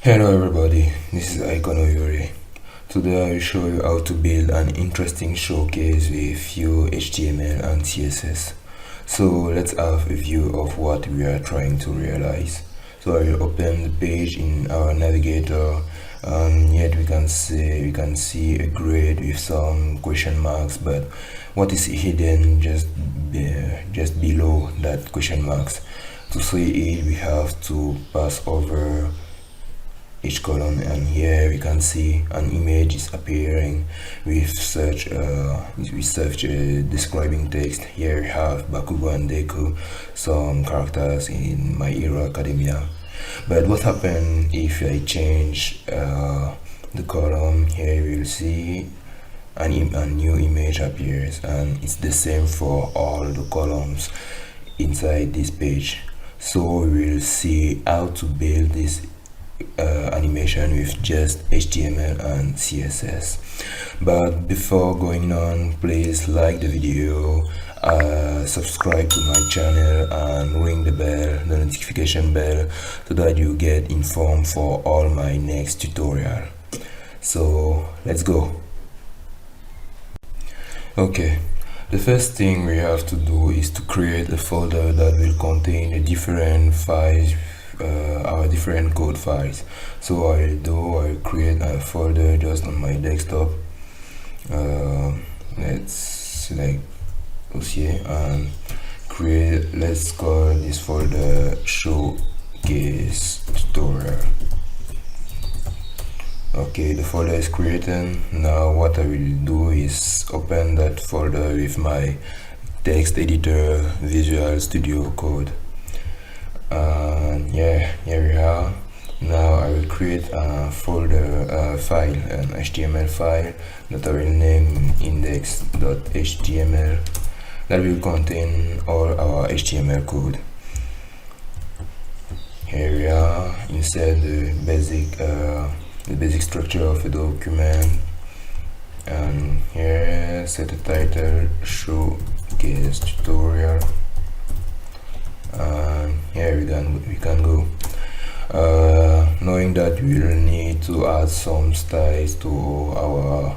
Hello everybody, this is Ikono. Today I will show you how to build an interesting showcase with few HTML and CSS. So let's have a view of what we are trying to realize. So I will open the page in our navigator, and yet we can see a grid with some question marks, but what is hidden just below that question marks? To see it, we have to pass over each column, and here we can see an image is appearing with such a describing text. Here we have Bakugo and Deku, some characters in My Hero Academia. But what happens if I change the column? Here we will see a new image appears, and it's the same for all the columns inside this page. So we will see how to build this animation with just HTML and CSS. But before going on, please like the video, subscribe to my channel, and ring the notification bell, so that you get informed for all my next tutorial. So let's go. Okay, the first thing we have to do is to create a folder that will contain the different files, our different code files. So I'll create a folder just on my desktop. Let's select dossier and let's call this folder showcase tutorial. Okay, the folder is created. Now what I will do is open that folder with my text editor, Visual Studio Code. And here we are. Now I will create a folder file, an HTML file that I will name index.html, that will contain all our HTML code. Here we are. Insert the basic structure of the document, and here set the title showcase tutorial, and here we can go. Knowing that we will need to add some styles to our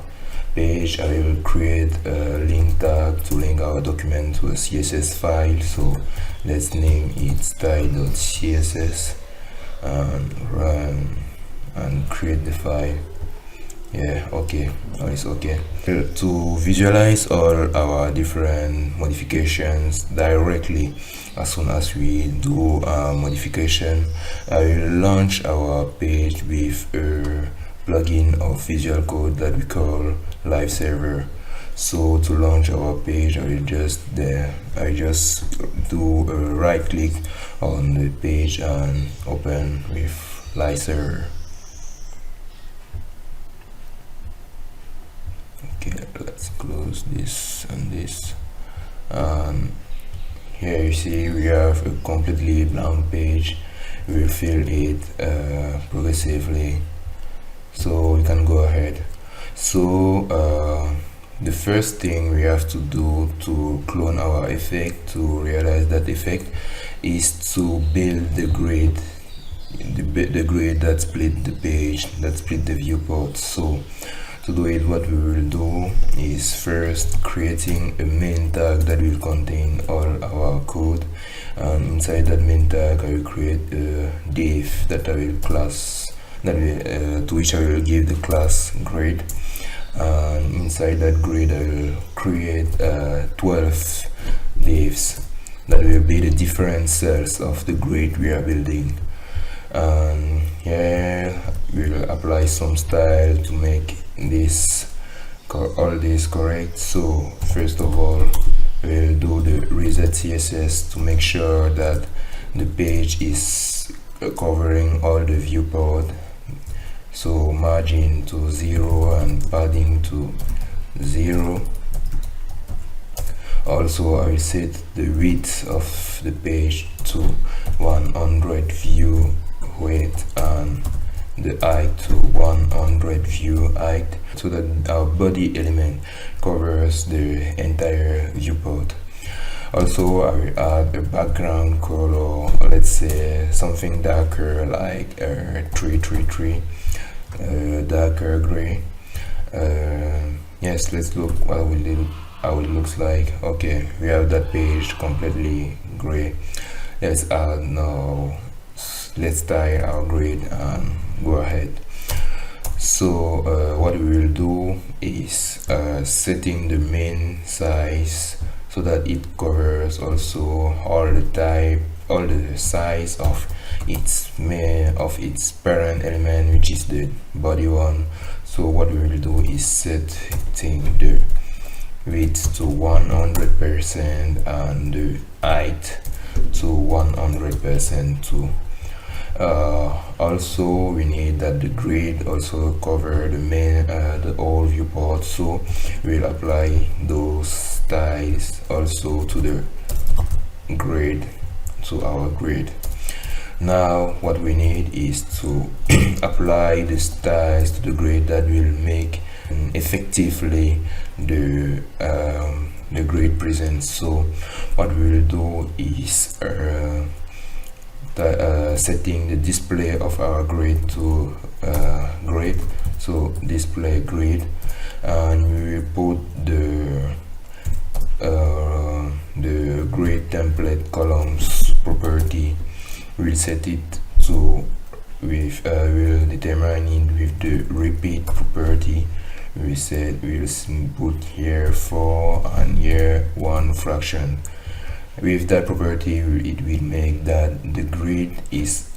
page, I will create a link tag to link our document to a CSS file. So let's name it style.css and run and create the file. Yeah, okay, now it's okay. To visualize all our different modifications directly as soon as we do a modification, I will launch our page with a plugin of Visual Code that we call Live Server. So to launch our page, I just do a right click on the page and open with Live Server. Okay, let's close this and this. Here you see we have a completely blank page. We will fill it progressively, so we can go ahead. So the first thing we have to do to clone our effect, to realize that effect, is to build the grid, the grid that split the page, that split the viewport. So to do it, what we will do is first creating a main tag that will contain all our code, and inside that main tag I will create a div that I will to which I will give the class grade, and inside that grid I will create 12 divs that will be the different cells of the grid we are building. And here we'll apply some style to make all this correct. So first of all, we'll do the reset CSS to make sure that the page is covering all the viewport. So margin to 0 and padding to 0. Also I will set the width of the page to 100 view height and the height to 100 view height, so that our body element covers the entire viewport. Also, I will add a background color, let's say something darker like 333, darker gray. Yes, let's look how it looks like. Okay, we have that page completely gray. Let's add now. Let's style our grid and go ahead. So what we will do is setting the main size so that it covers also all the size of its parent element, which is the body one. So what we will do is setting the width to 100% and the height to 100% too. Also we need that the grid also cover the whole viewport, so we'll apply those styles also to the grid, to our grid. Now what we need is to apply the styles to the grid that will make effectively the grid present. So what we will do is setting the display of our grid to grid, so display grid, and we will put the grid template columns property. We'll set it to we'll determine it with the repeat property. We'll put here 4 and here 1 fraction. With that property, it will make that the grid is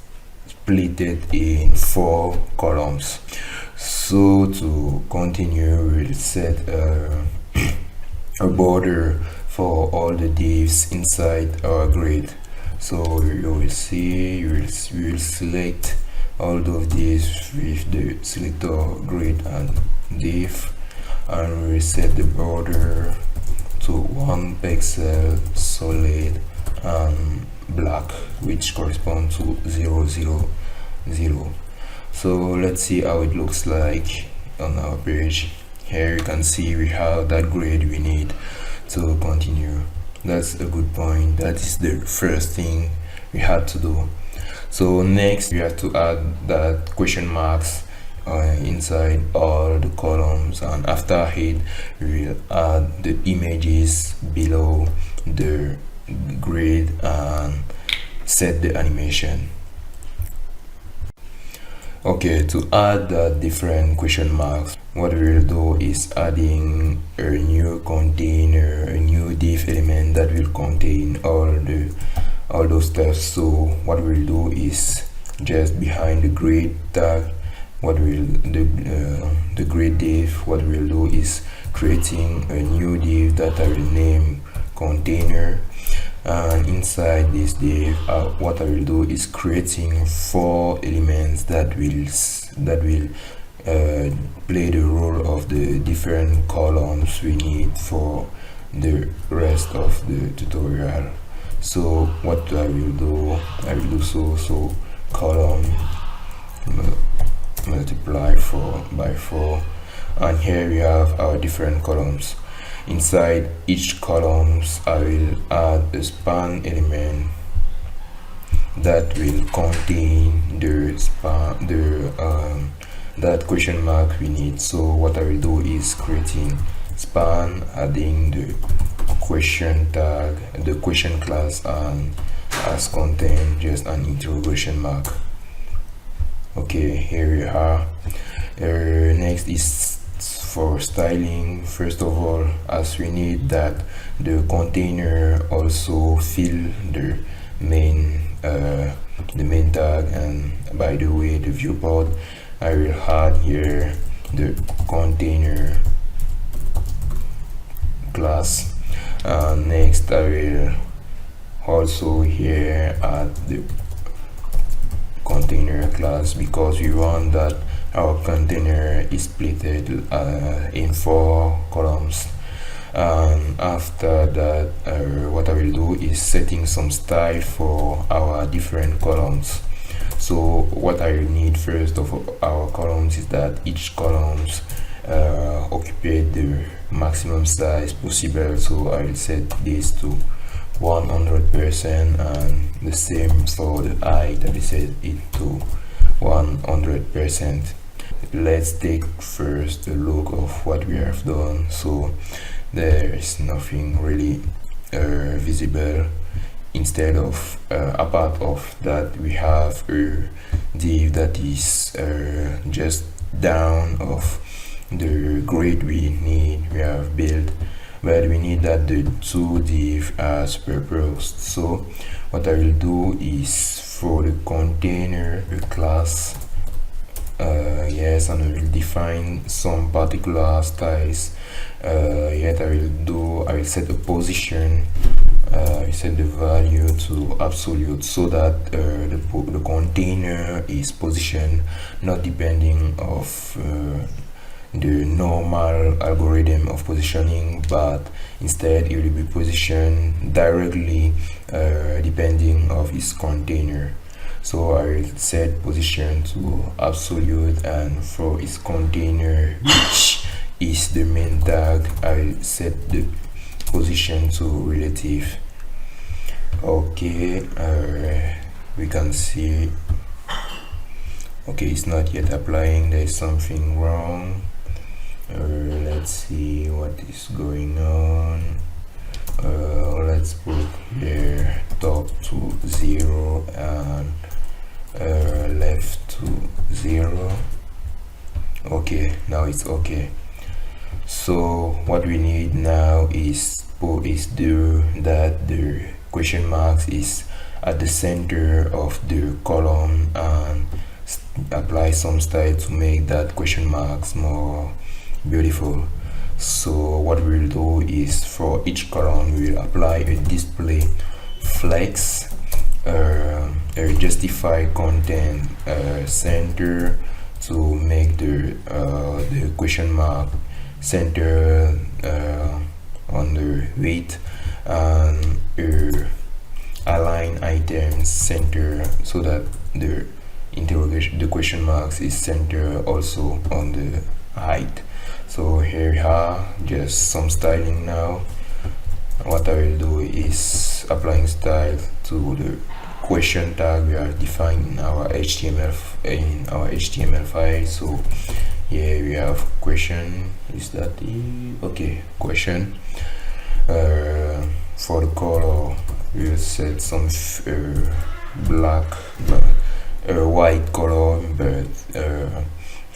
splitted in 4 columns. So to continue, we'll set a border for all the divs inside our grid. So you will see, we will select all of these with the selector grid and div, and we will set the border to 1 pixel solid and black, which corresponds to 0, 0, 0. So let's see how it looks like on our page. Here you can see we have that grid we need to continue. That's a good point. That is the first thing we had to do. So next we have to add that question marks inside all the columns, and after it we will add the images below the grid and set the animation. Okay, to add the different question marks, what we will do is adding a new container, a new div element that will contain all those steps. So what we'll do is just behind the grid tag, the grid div, what we'll do is creating a new div that I will name container, and inside this div what I will do is creating 4 elements that will play the role of the different columns we need for the rest of the tutorial. So what I will do so column multiply by 4, and here we have our different columns. Inside each columns I will add a span element that will contain that question mark we need. So what I will do is creating span, adding the question tag, the question class, and as content just an interrogation mark. Okay, here we are. Next is for styling. First of all, as we need that the container also fill the main tag, and by the way, the viewport, I will add here the container class. Next I will also here add the container class, because we want that our container is split in 4 columns. And after that, what I will do is setting some style for our different columns. So what I need first of our columns is that each columns occupy the maximum size possible. So I will set this to 100%, and the same for the height that we set it to 100%. Let's take first a look of what we have done. So there is nothing really visible. Instead of apart of that, we have a div that is just down of the grid we have built, but we need that the two div as proposed. So what I will do is for the container a class, yes, and I will define some particular styles. I will set a position. I set the value to absolute so that the container is positioned not depending of the normal algorithm of positioning, but instead it will be positioned directly depending of its container. So I will set position to absolute, and for its container, which is the main tag, I will set the position to relative. Okay, we can see, okay, it's not yet applying, there is something wrong. Let's see what is going on. Let's put here top to 0 and left to 0. Okay, now it's okay. So what we need now is that the question marks is at the center of the column, and apply some style to make that question marks more beautiful. So what we'll do is for each column we will apply a display flex, a justify content center to make the question mark center on the weight, and align items center so that the question marks is center also on the height. So here we are, just some styling now. What I will do is applying style to the question tag we are defining in our HTML file. So here we have question. Is that the okay question? For the color, we'll set some black, white color, but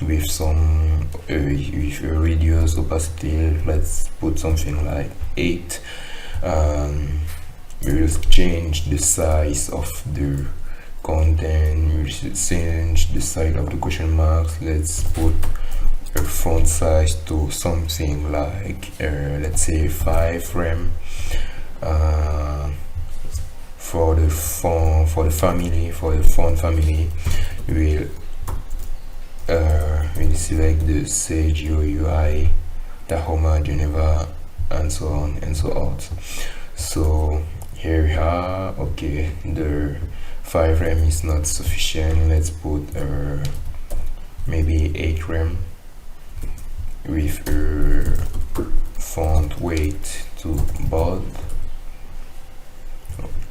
with some with a reduced opacity. Let's put something like 8. We will change the size of the content. We will change the size of the question marks. Let's put a font size to something like let's say 5 rem. For the font family, we'll select the Sage UI, Tahoma, Geneva, and so on and so on. So here we are. Okay, the 5 rem is not sufficient. Let's put maybe 8 rem with a font weight to bold.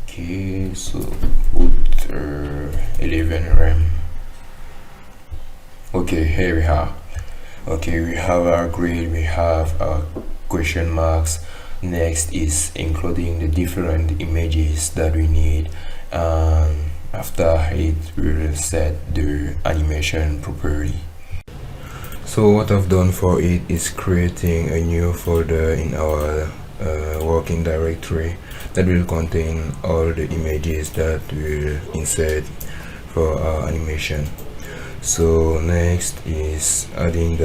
Okay, so put 11 rem. Okay, here we are. Okay, we have our grid, we have our question marks. Next is including the different images that we need, and after it we will set the animation properly. So what I've done for it is creating a new folder in our working directory that will contain all the images that we'll insert for our animation. So next is adding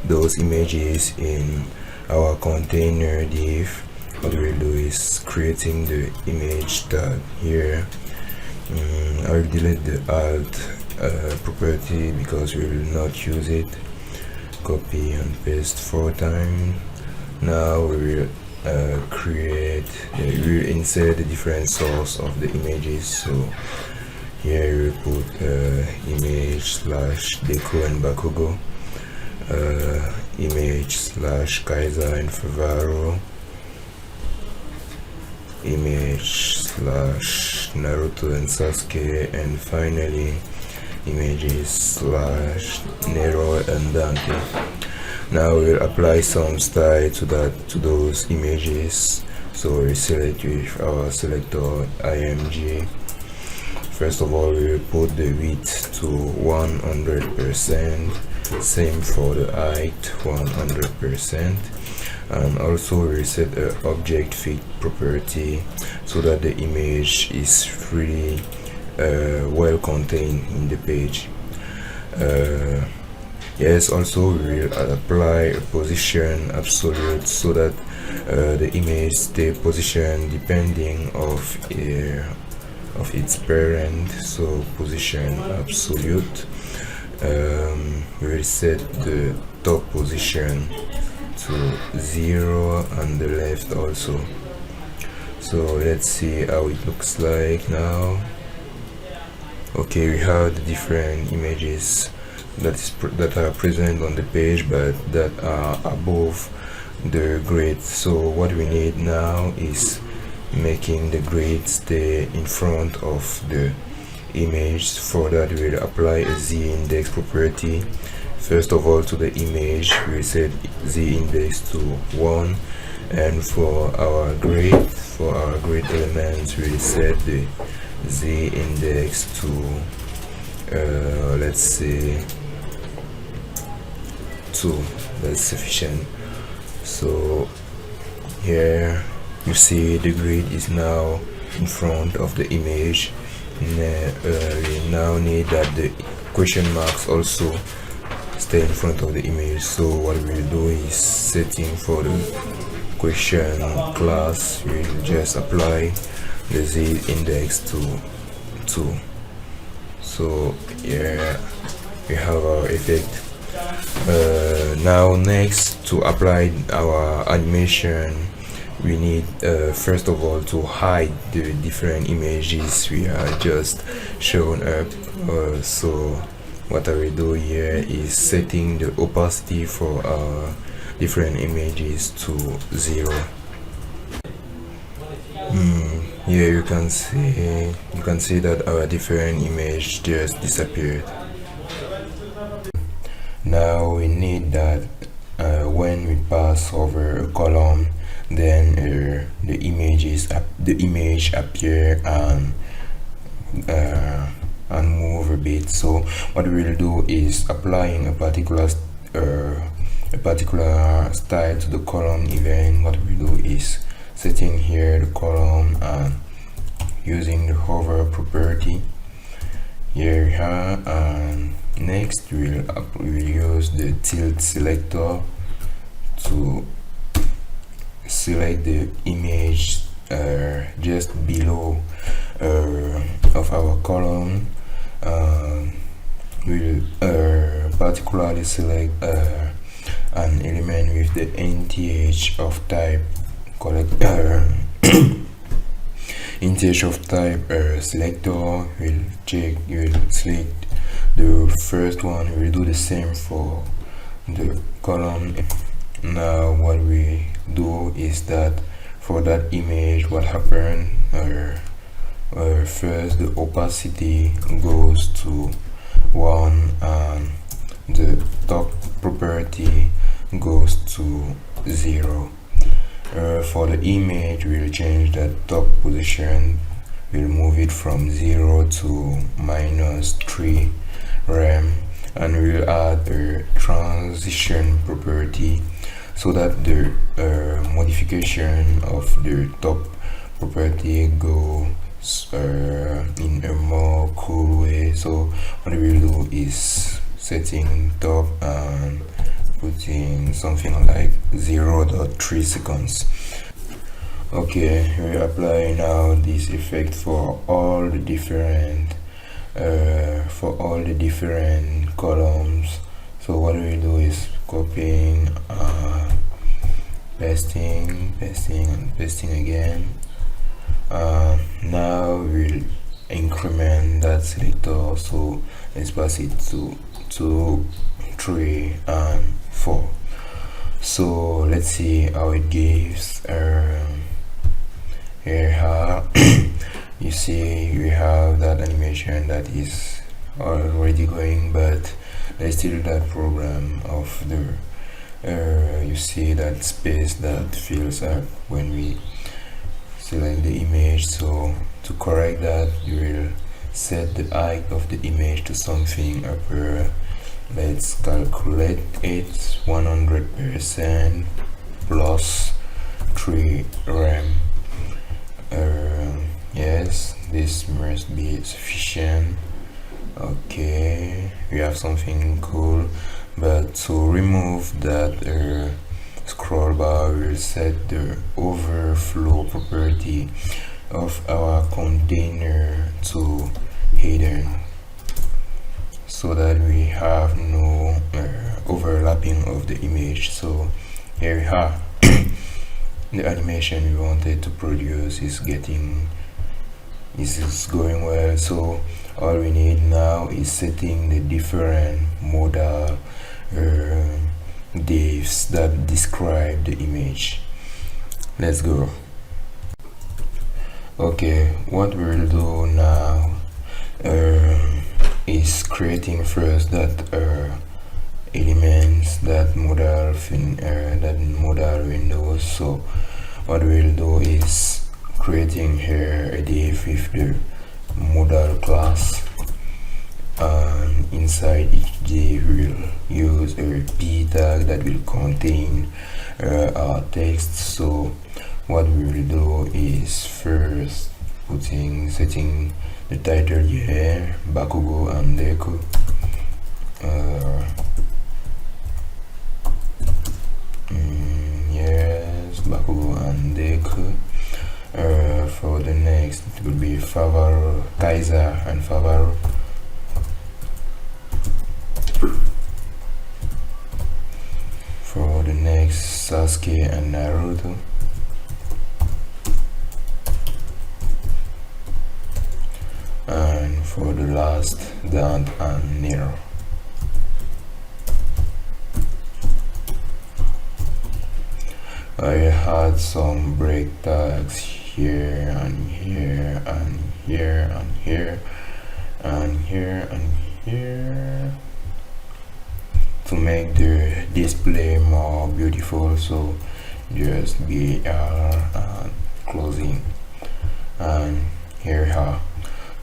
those images in our container div. What we'll do is creating the image tag here. I'll delete the alt property because we will not use it. Copy and paste 4 times. Now we will we will insert the different source of the images. So here we put image / deco and bakugo, image / Kaiser and Favaro, image slash Naruto and Sasuke, and finally images slash Nero and Dante. Now we'll apply some style to those images. So we select with our selector IMG. First of all, we will put the width to 100%, same for the height 100%, and also we set an object fit property so that the image is really well contained in the page. Yes, also we will apply a position absolute so that the image stay positioned depending of its parent. So position absolute. We will set the top position to 0 and the left also. So let's see how it looks like now. Okay, we have the different images that are present on the page but that are above the grid. So what we need now is making the grid stay in front of the image. For that we'll apply a z-index property. First of all, to the image we set z-index to 1, and for our grid elements we'll set the z-index to let's say 2. That's sufficient. So here you see the grid is now in front of the image. We now need that the question marks also stay in front of the image. So what we'll do is setting for the question class, we'll just apply the z-index to 2. So here we have our effect. Now next, to apply our animation, we need first of all to hide the different images we are just shown up. So what I will do here is setting the opacity for our different images to 0. Here you can see that our different image just disappeared. Now we need that when we pass over a column, then the image appear and move a bit. So what we will do is applying a particular style to the column event. What we do is setting here the column and using the hover property. Here we are, and next we'll use the tilt selector to select the image just below of our column. We'll particularly select an element with the nth of type nth of type selector. We'll select the first one. We'll do the same for the column. Now what we do is that for that image, what happened, first the opacity goes to 1 and the top property goes to 0. For the image, we'll change that top position. We'll move it from 0 to -3 rem, and we'll add a transition property so that the modification of the top property goes in a more cool way. So what we will do is setting top and putting something like 0.3 seconds. Okay, we apply now this effect for all the different columns. So what we do is copying, pasting and pasting again. Now we'll increment that selector, so let's pass it to 2, 3 and 4. So let's see how it gives. here you see we have that animation that is already going, but there's still that program of the you see that space that fills up when we select the image. So to correct that, you will set the height of the image to something upper. Let's calculate it 100% plus 3 RAM. Yes, this must be sufficient. Okay, we have something cool, but to remove that scroll bar, we'll set the overflow property of our container to hidden, so that we have no overlapping of the image. So here we have the animation we wanted to produce is going well. So all we need now is setting the different modal divs that describe the image. Let's go. Okay, what we'll do now is creating first that elements, that modal window. So what we'll do is creating here a div with the modal class, and inside each div we'll use a p tag that will contain our text. So what we will do is first setting the title here, Bakugo and Deku. Yes, Bakugo and Deku. For the next, it will be Favaro, Kaiser and Favaro. For the next, Sasuke and Naruto. And for the last, Dante and Nero. I had some break tags here and here and here and here and here and here to make the display more beautiful. So just BR and closing, and here we are.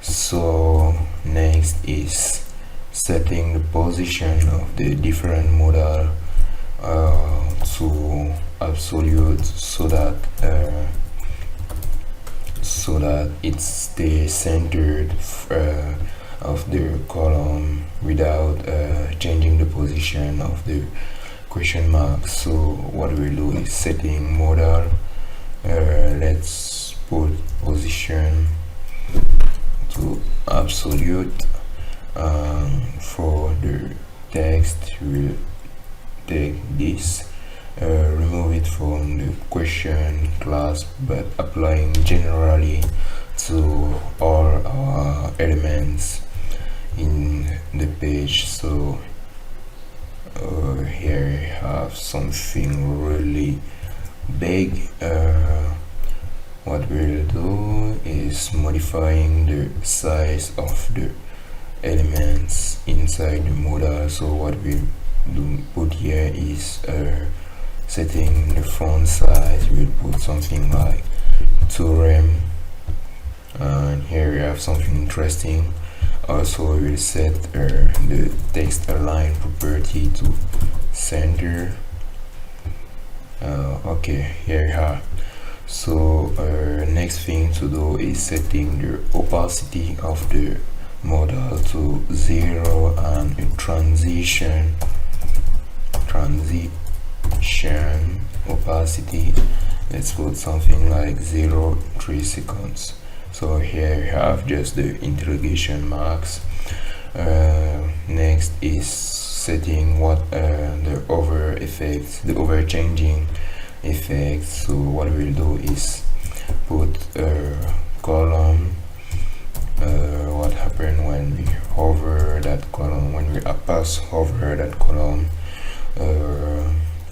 So next is setting the position of the different modal to absolute, so that it stays centered of the column without changing the position of the question mark. So what we'll do is setting modal, let's put position to absolute. For the text, we'll take this, remove it from the question class, but applying generally to all our elements in the page. So here we have something really big. What we'll do is modifying the size of the elements inside the modal. So what we put here is setting the font size. We'll put something like 2 rem, and here we have something interesting. Also we'll set the text align property to center. Okay, here we are. So next thing to do is setting the opacity of the modal to 0 and a transition opacity, let's put something like 0.3 seconds. So here we have just the interrogation marks. Next is setting what the over effects, the over changing effects. So what we'll do is put column, what happened when we hover that column, when we hover that column.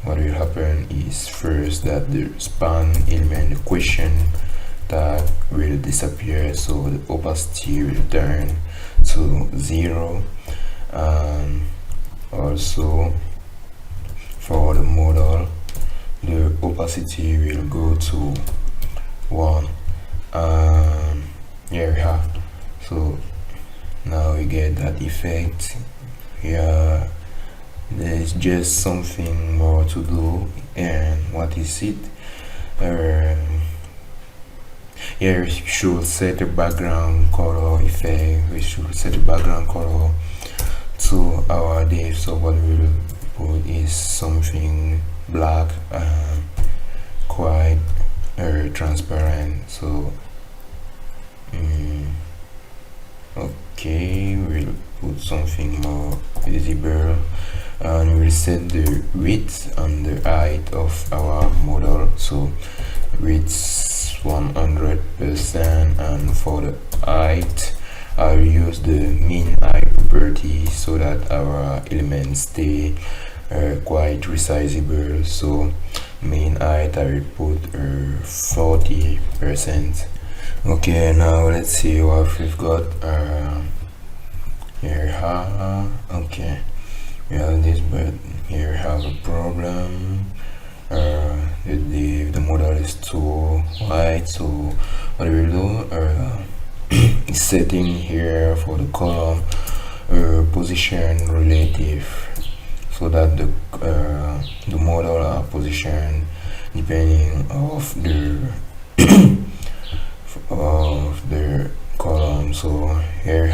What will happen is first that the span element, the question tag will disappear, so the opacity will turn to 0, and also for the modal the opacity will go to 1, and here we have. So now we get that effect. Here there's just something more to do, and what is it? Here we should set the background color effect. We should set the background color to our div. So what we will put is something black and quite transparent. So okay, we'll put something more visible, and we'll set the width and the height of our model. So width 100%, and for the height I'll use the mean height property so that our elements stay quite resizable. So mean height I will put 40%. Okay, now let's see what we've got. Here okay, we have this, but here we have a problem. The model is too wide, so what we will do is setting here for the column position relative, so that the model are positioned depending of the of the column. So here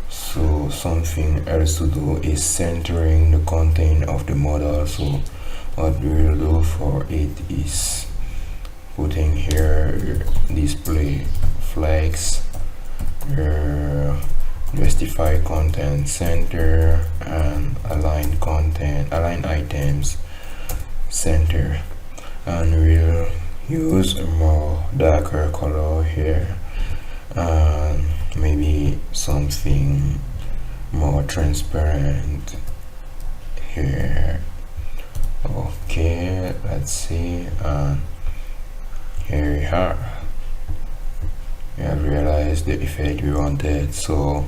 so something else to do is centering the content of the model. So what we will do for it is putting here display flags, justify content center, and align items center, and we'll use a more darker color here, and maybe something more transparent here. Okay, let's see, and here we are. We have realized the effect we wanted, so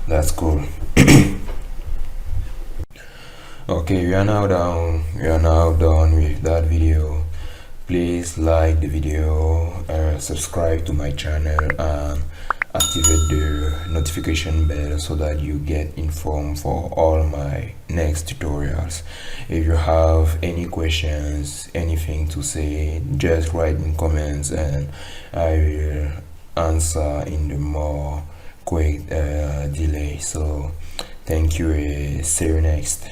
that's cool. Okay, we are now done with that video. Please like the video, subscribe to my channel, and activate the notification bell so that you get informed for all my next tutorials. If you have any questions, anything to say, just write in comments and I will answer in the more quick delay. So thank you, see you next.